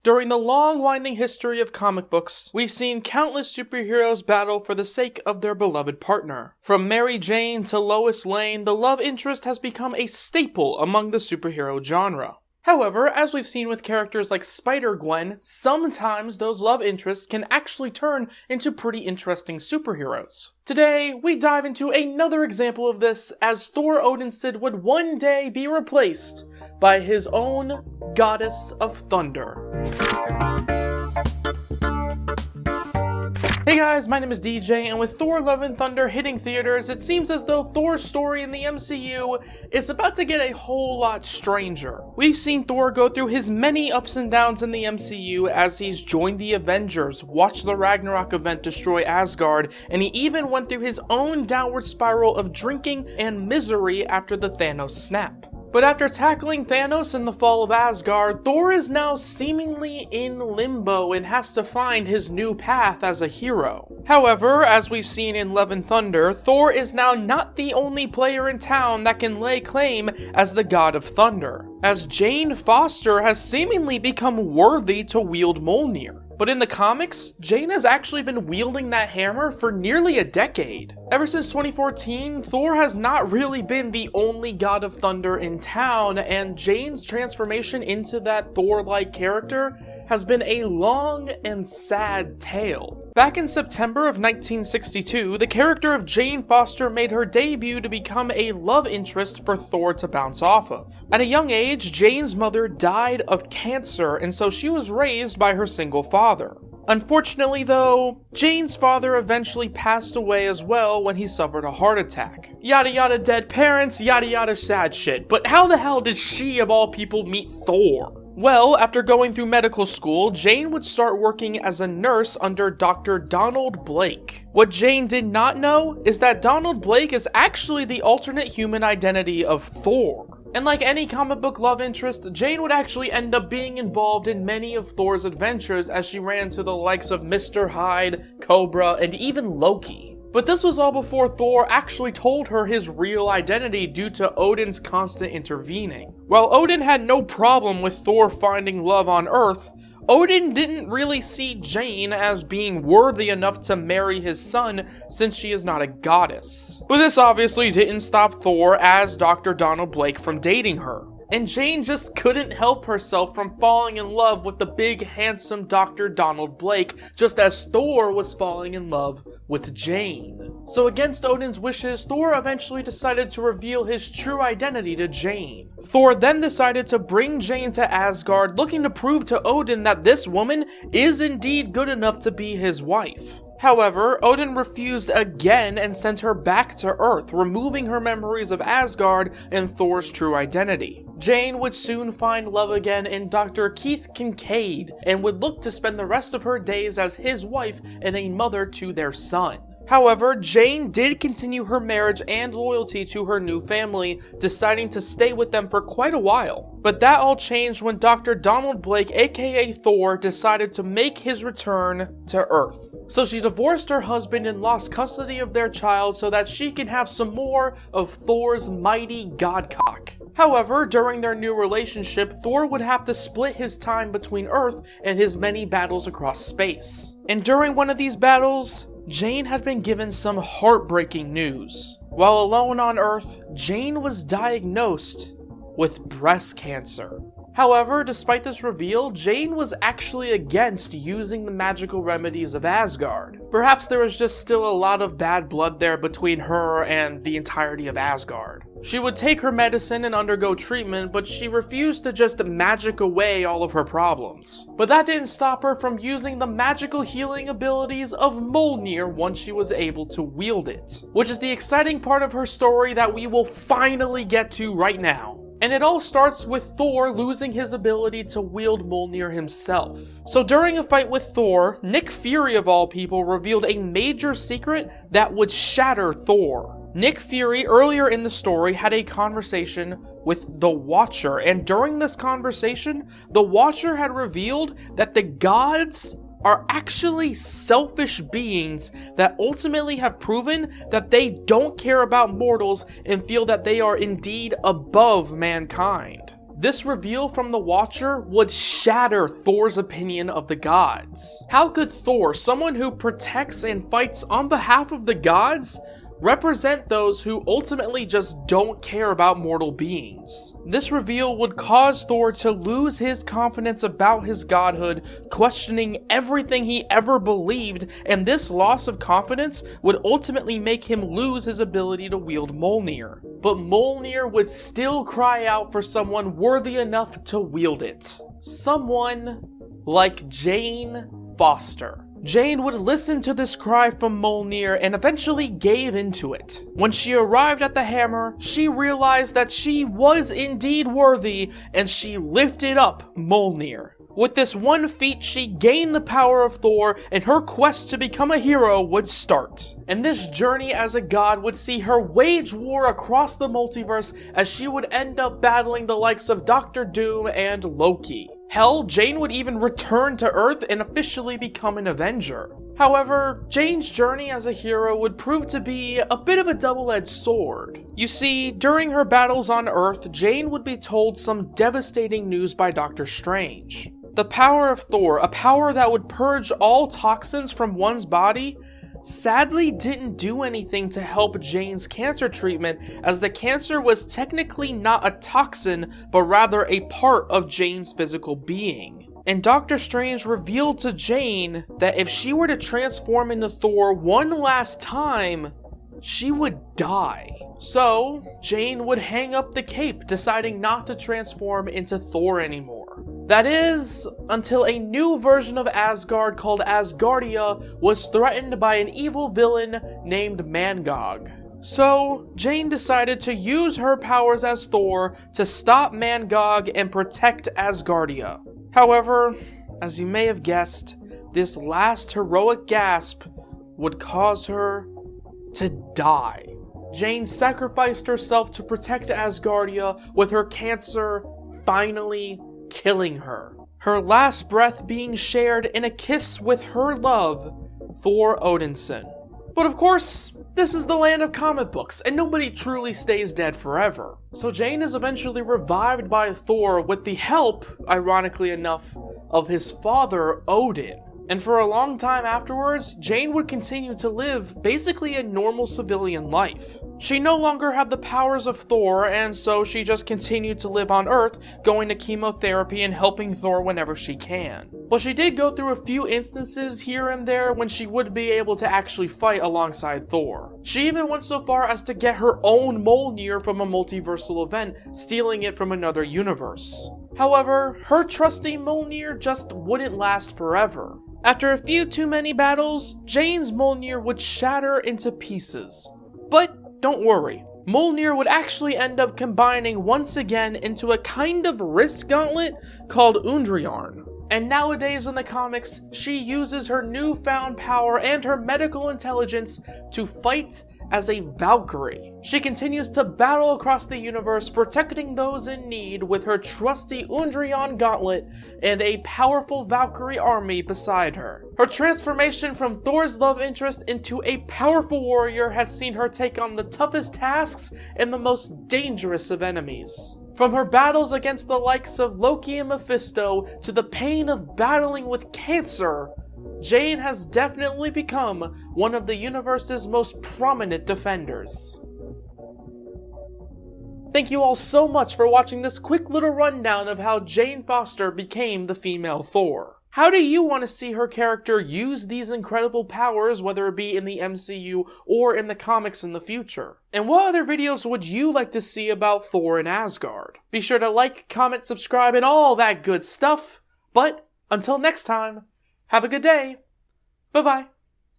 During the long winding history of comic books, we've seen countless superheroes battle for the sake of their beloved partner. From Mary Jane to Lois Lane, the love interest has become a staple among the superhero genre. However, as we've seen with characters like Spider-Gwen, sometimes those love interests can actually turn into pretty interesting superheroes. Today, we dive into another example of this, as Thor Odinson would one day be replaced by his own goddess of thunder. Hey guys, my name is DJ, and with Thor Love and Thunder hitting theaters, it seems as though Thor's story in the MCU is about to get a whole lot stranger. We've seen Thor go through his many ups and downs in the MCU as he's joined the Avengers, watched the Ragnarok event destroy Asgard, and he even went through his own downward spiral of drinking and misery after the Thanos snap. But after tackling Thanos and the fall of Asgard, Thor is now seemingly in limbo and has to find his new path as a hero. However, as we've seen in Love and Thunder, Thor is now not the only player in town that can lay claim as the god of thunder, as Jane Foster has seemingly become worthy to wield Mjlonir. But in the comics, Jane has actually been wielding that hammer for nearly a decade. Ever since 2014, Thor has not really been the only god of thunder in town, and Jane's transformation into that Thor-like character has been a long and sad tale. Back in September of 1962, the character of Jane Foster made her debut to become a love interest for Thor to bounce off of. At a young age, Jane's mother died of cancer, and so she was raised by her single father. Unfortunately though, Jane's father eventually passed away as well when he suffered a heart attack. Yada yada dead parents, yada yada sad shit, but how the hell did she of all people meet Thor? Well, after going through medical school, Jane would start working as a nurse under Dr. Donald Blake. What Jane did not know is that Donald Blake is actually the alternate human identity of Thor. And like any comic book love interest, Jane would actually end up being involved in many of Thor's adventures as she ran into the likes of Mr. Hyde, Cobra, and even Loki. But this was all before Thor actually told her his real identity due to Odin's constant intervening. While Odin had no problem with Thor finding love on Earth, Odin didn't really see Jane as being worthy enough to marry his son since she is not a goddess. But this obviously didn't stop Thor as Dr. Donald Blake from dating her. And Jane just couldn't help herself from falling in love with the big, handsome Dr. Donald Blake, just as Thor was falling in love with Jane. So against Odin's wishes, Thor eventually decided to reveal his true identity to Jane. Thor then decided to bring Jane to Asgard, looking to prove to Odin that this woman is indeed good enough to be his wife. However, Odin refused again and sent her back to Earth, removing her memories of Asgard and Thor's true identity. Jane would soon find love again in Dr. Keith Kincaid, and would look to spend the rest of her days as his wife and a mother to their son. However, Jane did continue her marriage and loyalty to her new family, deciding to stay with them for quite a while. But that all changed when Dr. Donald Blake, aka Thor, decided to make his return to Earth. So she divorced her husband and lost custody of their child so that she can have some more of Thor's mighty godcock. However, during their new relationship, Thor would have to split his time between Earth and his many battles across space. And during one of these battles, Jane had been given some heartbreaking news. While alone on Earth, Jane was diagnosed with breast cancer. However, despite this reveal, Jane was actually against using the magical remedies of Asgard. Perhaps there was just still a lot of bad blood there between her and the entirety of Asgard. She would take her medicine and undergo treatment, but she refused to just magic away all of her problems. But that didn't stop her from using the magical healing abilities of Mjlonir once she was able to wield it, which is the exciting part of her story that we will finally get to right now. And it all starts with Thor losing his ability to wield Mjlonir himself. So during a fight with Thor, Nick Fury of all people revealed a major secret that would shatter Thor. Nick Fury earlier in the story had a conversation with the Watcher, and during this conversation, the Watcher had revealed that the gods are actually selfish beings that ultimately have proven that they don't care about mortals and feel that they are indeed above mankind. This reveal from the Watcher would shatter Thor's opinion of the gods. How could Thor, someone who protects and fights on behalf of the gods, represent those who ultimately just don't care about mortal beings? This reveal would cause Thor to lose his confidence about his godhood, questioning everything he ever believed, and this loss of confidence would ultimately make him lose his ability to wield Mjlonir. But Mjlonir would still cry out for someone worthy enough to wield it. Someone like Jane Foster. Jane would listen to this cry from Mjlonir and eventually gave into it. When she arrived at the hammer, she realized that she was indeed worthy, and she lifted up Mjlonir. With this one feat, she gained the power of Thor, and her quest to become a hero would start. And this journey as a god would see her wage war across the multiverse, as she would end up battling the likes of Doctor Doom and Loki. Hell, Jane would even return to Earth and officially become an Avenger. However, Jane's journey as a hero would prove to be a bit of a double-edged sword. You see, during her battles on Earth, Jane would be told some devastating news by Doctor Strange. The power of Thor, a power that would purge all toxins from one's body, sadly didn't do anything to help Jane's cancer treatment, as the cancer was technically not a toxin, but rather a part of Jane's physical being. And Doctor Strange revealed to Jane that if she were to transform into Thor one last time, she would die. So, Jane would hang up the cape, deciding not to transform into Thor anymore. That is, until a new version of Asgard called Asgardia was threatened by an evil villain named Mangog. So, Jane decided to use her powers as Thor to stop Mangog and protect Asgardia. However, as you may have guessed, this last heroic gasp would cause her to die. Jane sacrificed herself to protect Asgardia, with her cancer finally killing her. Her last breath being shared in a kiss with her love, Thor Odinson. But of course, this is the land of comic books, and nobody truly stays dead forever. So Jane is eventually revived by Thor with the help, ironically enough, of his father, Odin. And for a long time afterwards, Jane would continue to live basically a normal civilian life. She no longer had the powers of Thor, and so she just continued to live on Earth, going to chemotherapy and helping Thor whenever she can. But she did go through a few instances here and there when she would be able to actually fight alongside Thor. She even went so far as to get her own Mjlonir from a multiversal event, stealing it from another universe. However, her trusty Mjlonir just wouldn't last forever. After a few too many battles, Jane's Mjlonir would shatter into pieces. But don't worry, Mjlonir would actually end up combining once again into a kind of wrist gauntlet called Undriarn. And nowadays in the comics, she uses her newfound power and her medical intelligence to fight as a Valkyrie. She continues to battle across the universe, protecting those in need with her trusty Undriarn gauntlet and a powerful Valkyrie army beside her. Her transformation from Thor's love interest into a powerful warrior has seen her take on the toughest tasks and the most dangerous of enemies. From her battles against the likes of Loki and Mephisto to the pain of battling with cancer, Jane has definitely become one of the universe's most prominent defenders. Thank you all so much for watching this quick little rundown of how Jane Foster became the female Thor. How do you want to see her character use these incredible powers, whether it be in the MCU or in the comics in the future? And what other videos would you like to see about Thor and Asgard? Be sure to like, comment, subscribe, and all that good stuff. But until next time, have a good day. Bye-bye.